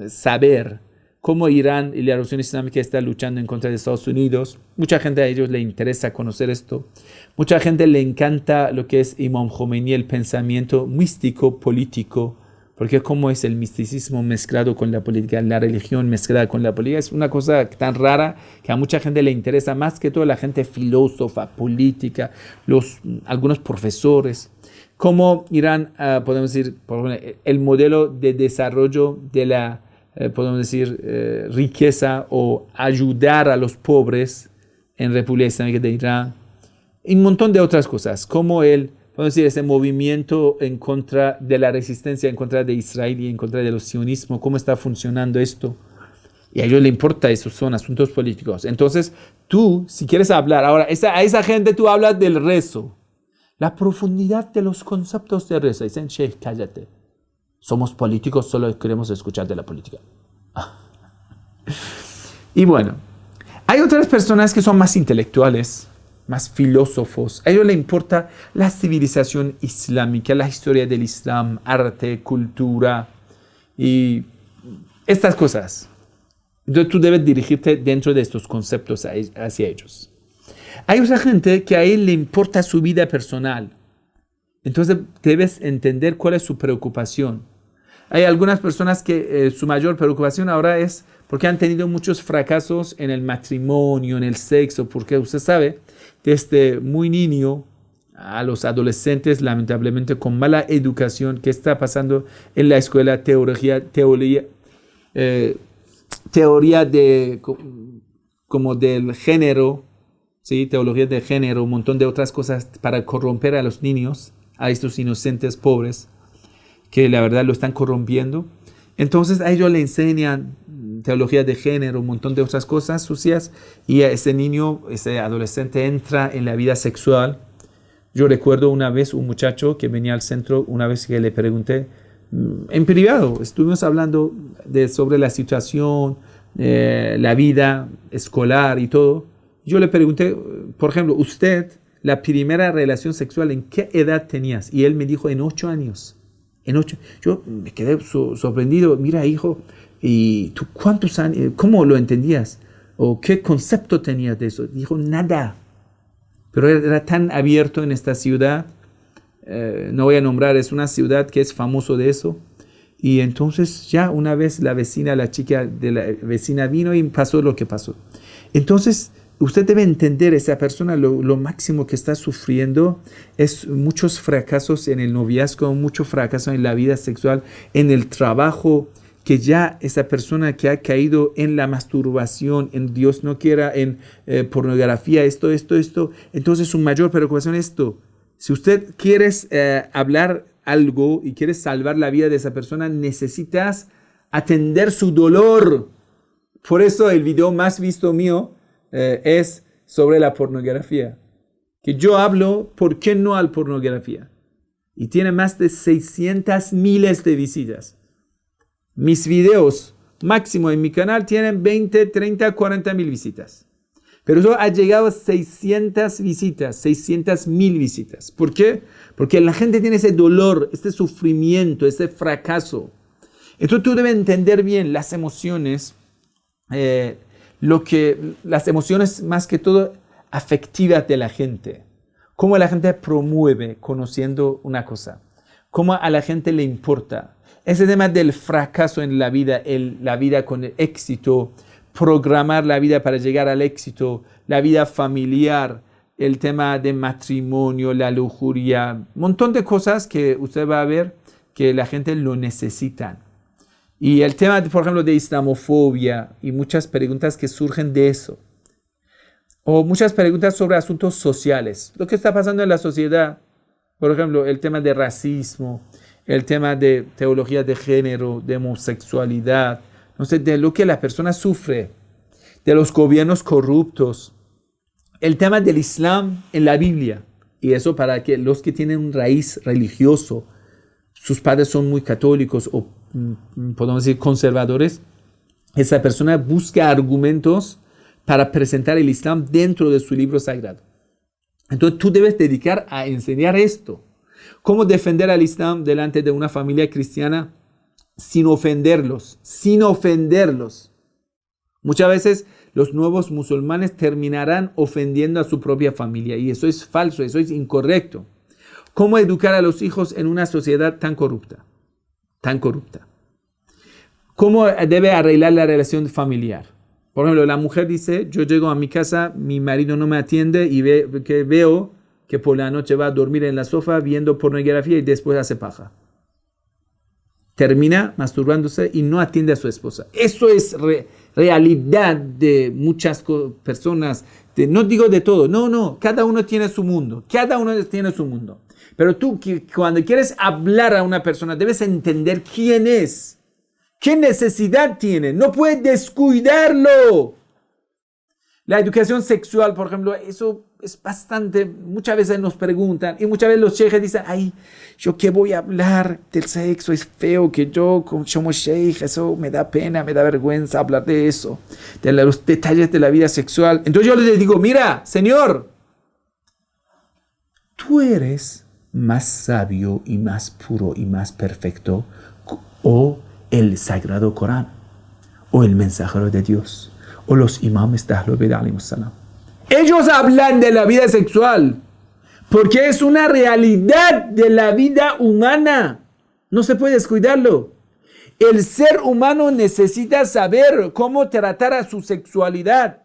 saber cómo Irán y la revolución islámica está luchando en contra de Estados Unidos. Mucha gente a ellos le interesa conocer esto. Mucha gente le encanta lo que es Imam Khomeini, el pensamiento místico político, porque cómo es el misticismo mezclado con la política, la religión mezclada con la política. Es una cosa tan rara que a mucha gente le interesa, más que todo la gente filósofa, política, algunos profesores. Cómo Irán, podemos decir, por ejemplo, el modelo de desarrollo de la podemos decir, riqueza o ayudar a los pobres en República Islámica de Irán. Y un montón de otras cosas, como podemos decir, ese movimiento en contra de la resistencia, en contra de Israel y en contra del sionismo, cómo está funcionando esto. Y a ellos les importa, esos son asuntos políticos. Entonces, tú, si quieres hablar, ahora, a esa gente tú hablas del rezo, la profundidad de los conceptos de rezo. Dicen, Sheikh, cállate. Somos políticos, solo queremos escuchar de la política. Y bueno, hay otras personas que son más intelectuales, más filósofos. A ellos les importa la civilización islámica, la historia del Islam, arte, cultura y estas cosas. Entonces tú debes dirigirte dentro de estos conceptos hacia ellos. Hay otra gente que a él le importa su vida personal. Entonces debes entender cuál es su preocupación. Hay algunas personas que su mayor preocupación ahora es porque han tenido muchos fracasos en el matrimonio, en el sexo, porque usted sabe, desde muy niño a los adolescentes, lamentablemente con mala educación, que está pasando en la escuela, teoría de como del género, ¿sí? Teología de género, un montón de otras cosas para corromper a los niños, a estos inocentes pobres, que la verdad lo están corrompiendo. Entonces a ellos le enseñan teología de género, un montón de otras cosas sucias, y a ese niño, ese adolescente entra en la vida sexual. Yo recuerdo una vez un muchacho que venía al centro, una vez que le pregunté, en privado, estuvimos hablando sobre la situación, la vida escolar y todo. Yo le pregunté, por ejemplo, usted, la primera relación sexual, ¿en qué edad tenías? Y él me dijo, en 8 años. Yo me quedé sorprendido. Mira, hijo, ¿y tú cuántos años? ¿Cómo lo entendías? ¿O qué concepto tenías de eso? Dijo, nada. Pero era tan abierto en esta ciudad. No voy a nombrar, es una ciudad que es famoso de eso. Y entonces ya una vez la chica de la vecina vino y pasó lo que pasó. Entonces usted debe entender, esa persona lo máximo que está sufriendo es muchos fracasos en el noviazgo, mucho fracaso en la vida sexual, en el trabajo, que ya esa persona que ha caído en la masturbación, en Dios no quiera, en pornografía, esto. Entonces su mayor preocupación es esto. Si usted quiere hablar algo y quieres salvar la vida de esa persona, necesitas atender su dolor. Por eso el video más visto mío es sobre la pornografía. Que yo hablo, ¿por qué no a la pornografía? Y tiene más de 600,000 de visitas. Mis videos máximo en mi canal tienen 20, 30, 40,000 visitas. Pero eso ha llegado a 600 visitas, 600,000 visitas. ¿Por qué? Porque la gente tiene ese dolor, este sufrimiento, ese fracaso. Entonces tú debes entender bien las emociones, las emociones más que todo afectivas de la gente. Cómo la gente promueve conociendo una cosa. Cómo a la gente le importa. Ese tema del fracaso en la vida, la vida con el éxito, programar la vida para llegar al éxito, la vida familiar, el tema de matrimonio, la lujuria, un montón de cosas que usted va a ver que la gente lo necesita. Y el tema, por ejemplo, de islamofobia y muchas preguntas que surgen de eso. O muchas preguntas sobre asuntos sociales. Lo que está pasando en la sociedad, por ejemplo, el tema de racismo, el tema de teología de género, de homosexualidad, no sé, de lo que la persona sufre, de los gobiernos corruptos, el tema del Islam en la Biblia. Y eso para que los que tienen un raíz religioso, sus padres son muy católicos o podemos decir conservadores, esa persona busca argumentos para presentar el Islam dentro de su libro sagrado. Entonces tú debes dedicar a enseñar esto. ¿Cómo defender al Islam delante de una familia cristiana sin ofenderlos? Sin ofenderlos. Muchas veces los nuevos musulmanes terminarán ofendiendo a su propia familia y eso es falso, eso es incorrecto. ¿Cómo educar a los hijos en una sociedad tan corrupta? Tan corrupta. ¿Cómo debe arreglar la relación familiar? Por ejemplo, la mujer dice, yo llego a mi casa, mi marido no me atiende y veo que por la noche va a dormir en la sofá viendo pornografía y después hace paja. Termina masturbándose y no atiende a su esposa. Eso es realidad de muchas personas. No digo de todo. No. Cada uno tiene su mundo. Pero tú cuando quieres hablar a una persona debes entender quién es. ¿Qué necesidad tiene? No puedes descuidarlo. La educación sexual, por ejemplo, eso es bastante, muchas veces nos preguntan y muchas veces los sheikhes dicen, ay, ¿yo qué voy a hablar del sexo? Es feo que yo, como sheikh, eso me da pena, me da vergüenza hablar de eso, de los detalles de la vida sexual. Entonces yo les digo, mira, señor, tú eres más sabio y más puro y más perfecto o el Sagrado Corán o el mensajero de Dios o los imames de Ahlul Bayt alayhimus salam. Ellos hablan de la vida sexual. Porque es una realidad de la vida humana. No se puede descuidarlo. El ser humano necesita saber cómo tratar a su sexualidad,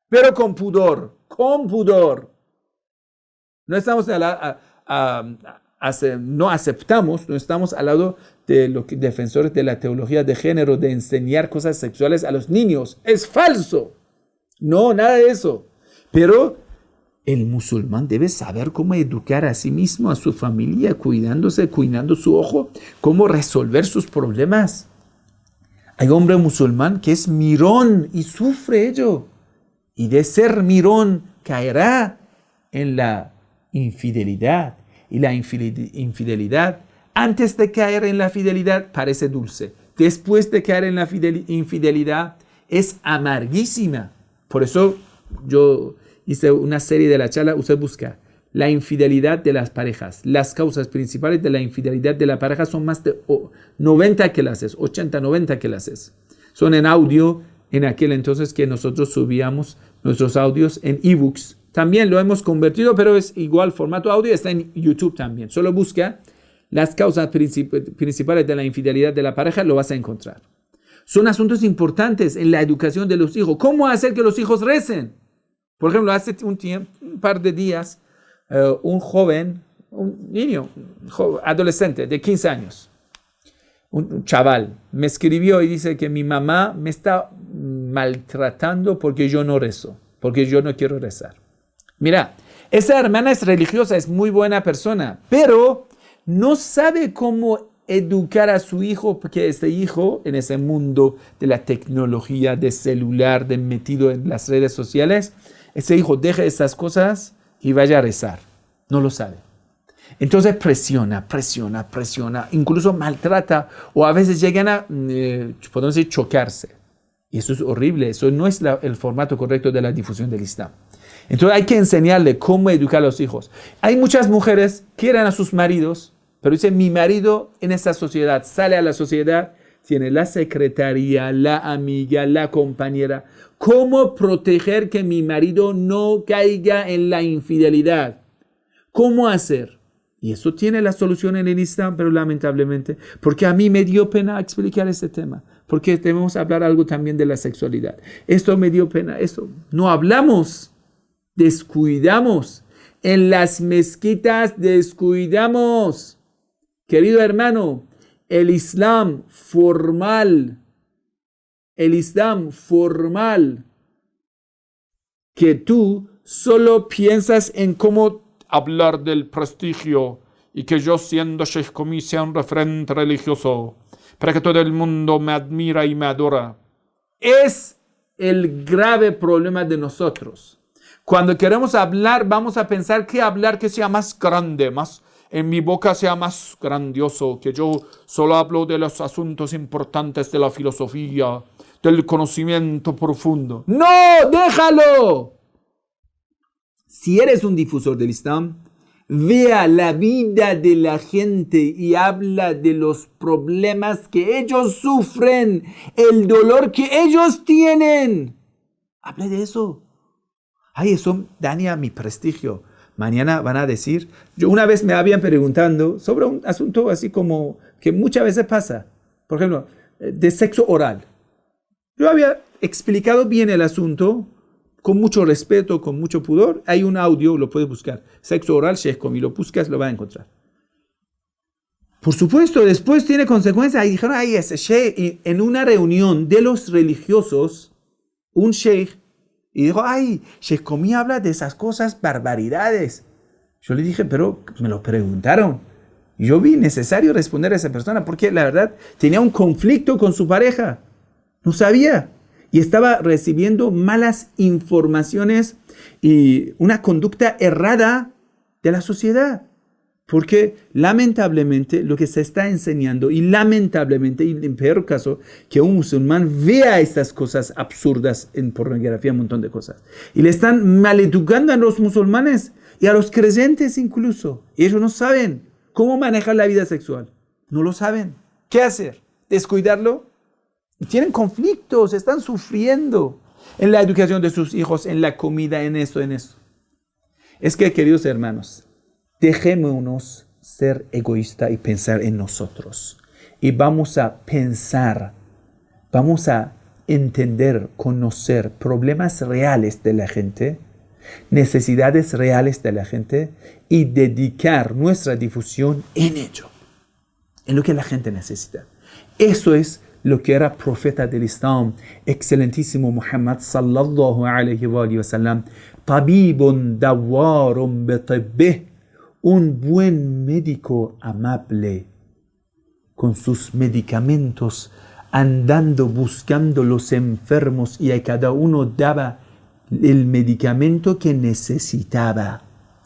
pero con pudor, con pudor. No estamos no aceptamos, no estamos al lado de los defensores de la teología de género, de enseñar cosas sexuales a los niños. Es falso. No, nada de eso. Pero el musulmán debe saber cómo educar a sí mismo, a su familia, cuidándose, cuidando su ojo, cómo resolver sus problemas. Hay hombre musulmán que es mirón y sufre ello. Y de ser mirón caerá en la infidelidad. Y la infidelidad, antes de caer en la fidelidad, parece dulce. Después de caer en la infidelidad, es amarguísima. Por eso yo hice una serie de la charla, usted busca la infidelidad de las parejas. Las causas principales de la infidelidad de la pareja son más de 90 clases, 80, 90 clases. Son en audio, en aquel entonces que nosotros subíamos nuestros audios en ebooks. También lo hemos convertido, pero es igual formato audio, está en YouTube también. Solo busca las causas principales de la infidelidad de la pareja, lo vas a encontrar. Son asuntos importantes en la educación de los hijos. ¿Cómo hacer que los hijos recen? Por ejemplo, hace un par de días, un joven, un niño, adolescente de 15 años, un chaval, me escribió y dice que mi mamá me está maltratando porque yo no rezo, porque yo no quiero rezar. Mira, esa hermana es religiosa, es muy buena persona, pero no sabe cómo educar a su hijo, porque ese hijo, en ese mundo de la tecnología, de celular, de metido en las redes sociales, ese hijo deja esas cosas y vaya a rezar. No lo sabe. Entonces presiona, incluso maltrata, o a veces llegan a, podemos decir, chocarse. Y eso es horrible, eso no es el formato correcto de la difusión del Islam. Entonces hay que enseñarle cómo educar a los hijos. Hay muchas mujeres que quieren a sus maridos, pero dicen, mi marido en esta sociedad, sale a la sociedad, tiene la secretaria, la amiga, la compañera. ¿Cómo proteger que mi marido no caiga en la infidelidad? ¿Cómo hacer? Y eso tiene la solución en el Islam, pero lamentablemente, porque a mí me dio pena explicar este tema, porque debemos hablar algo también de la sexualidad. Esto me dio pena, esto. No hablamos, descuidamos. En las mezquitas descuidamos. Querido hermano, el Islam formal, que tú solo piensas en cómo hablar del prestigio y que yo siendo Sheikh Komi sea un referente religioso para que todo el mundo me admira y me adora. Es el grave problema de nosotros. Cuando queremos hablar, vamos a pensar que hablar que sea más grande, más en mi boca sea más grandioso, que yo solo hablo de los asuntos importantes de la filosofía, del conocimiento profundo. ¡No! ¡Déjalo! Si eres un difusor del Islam, vea la vida de la gente y habla de los problemas que ellos sufren, el dolor que ellos tienen. Hable de eso. Ay, eso daña mi prestigio. Mañana van a decir, yo una vez me habían preguntando sobre un asunto así como que muchas veces pasa, por ejemplo, de sexo oral. Yo había explicado bien el asunto, con mucho respeto, con mucho pudor. Hay un audio, lo puedes buscar, sexo oral, Sheikh Komi, lo buscas, lo vas a encontrar. Por supuesto, después tiene consecuencias. Y dijeron, ay, ese sheikh, y en una reunión de los religiosos, un sheikh, y dijo, ay, Sheikh Komi habla de esas cosas, barbaridades. Yo le dije, pero me lo preguntaron. Y yo vi necesario responder a esa persona porque la verdad tenía un conflicto con su pareja. No sabía. Y estaba recibiendo malas informaciones y una conducta errada de la sociedad. Porque lamentablemente lo que se está enseñando, y lamentablemente, y en peor caso, que un musulmán vea estas cosas absurdas en pornografía, un montón de cosas. Y le están maleducando a los musulmanes y a los creyentes incluso. Y ellos no saben cómo manejar la vida sexual. No lo saben. ¿Qué hacer? ¿Descuidarlo? Tienen conflictos, están sufriendo en la educación de sus hijos, en la comida, en esto, en eso. Es que, queridos hermanos, dejémonos ser egoístas y pensar en nosotros. Y vamos a pensar, vamos a entender, conocer problemas reales de la gente, necesidades reales de la gente y dedicar nuestra difusión en ello, en lo que la gente necesita. Eso es lo que era profeta del Islam, excelentísimo Muhammad sallallahu alayhi wa sallam, tabibun dawarun bitibbih, un buen médico amable con sus medicamentos, andando buscando los enfermos y a cada uno daba el medicamento que necesitaba.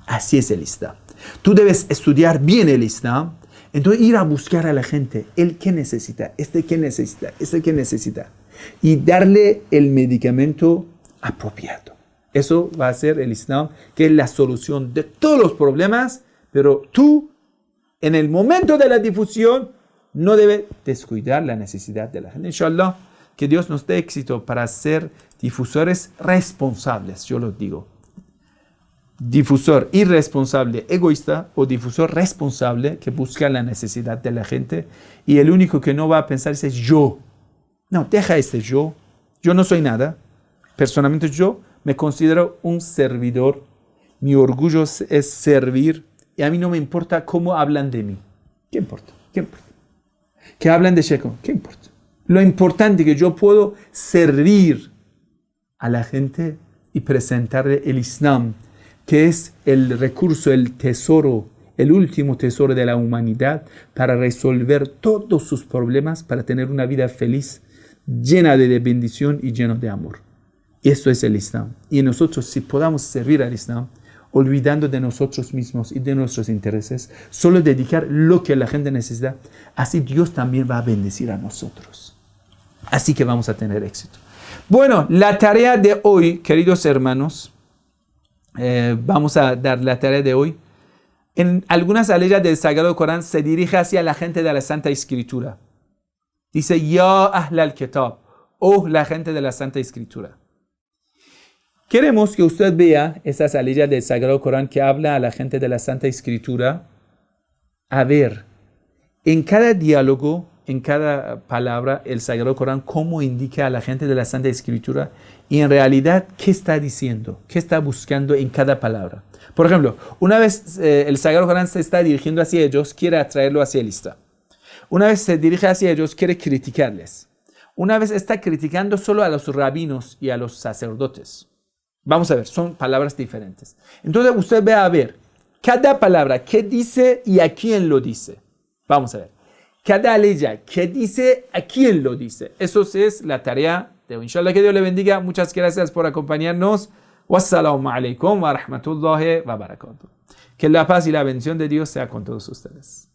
Así es el Islam. Tú debes estudiar bien el Islam, entonces ir a buscar a la gente, el que necesita, este que necesita, este que necesita, y darle el medicamento apropiado. Eso va a ser el Islam, que es la solución de todos los problemas, pero tú, en el momento de la difusión, no debes descuidar la necesidad de la gente. Inshallah, que Dios nos dé éxito para ser difusores responsables, yo lo digo. Difusor irresponsable, egoísta, o difusor responsable que busca la necesidad de la gente y el único que no va a pensar es yo. No, deja este yo. Yo no soy nada. Personalmente yo me considero un servidor. Mi orgullo es servir y a mí no me importa cómo hablan de mí. ¿Qué importa? ¿Qué importa? ¿Qué hablan de Sheikh? ¿Qué importa? Lo importante es que yo puedo servir a la gente y presentarle el Islam, que es el recurso, el tesoro, el último tesoro de la humanidad para resolver todos sus problemas, para tener una vida feliz, llena de bendición y llena de amor. Y esto es el Islam. Y nosotros, si podamos servir al Islam, olvidando de nosotros mismos y de nuestros intereses, solo dedicar lo que la gente necesita, así Dios también va a bendecir a nosotros. Así que vamos a tener éxito. Bueno, la tarea de hoy, queridos hermanos, vamos a dar la tarea de hoy. En algunas aleyas del Sagrado Corán se dirige hacia la gente de la Santa Escritura. Dice, Ya Ahl al-Kitab, oh la gente de la Santa Escritura. Queremos que usted vea esas aleyas del Sagrado Corán que habla a la gente de la Santa Escritura. A ver, en cada diálogo, en cada palabra, el Sagrado Corán, cómo indica a la gente de la Santa Escritura y en realidad qué está diciendo, qué está buscando en cada palabra. Por ejemplo, una vez el Sagrado Corán se está dirigiendo hacia ellos, quiere atraerlo hacia el Islam. Una vez se dirige hacia ellos, quiere criticarles. Una vez está criticando solo a los rabinos y a los sacerdotes. Vamos a ver, son palabras diferentes. Entonces usted va a ver cada palabra, qué dice y a quién lo dice. Vamos a ver. Cada aleya, qué dice, a quién lo dice. Eso es la tarea de hoy. Inshallah, que Dios le bendiga. Muchas gracias por acompañarnos. Wassalamu alaikum wa rahmatullahi wa barakatuh. Que la paz y la bendición de Dios sea con todos ustedes.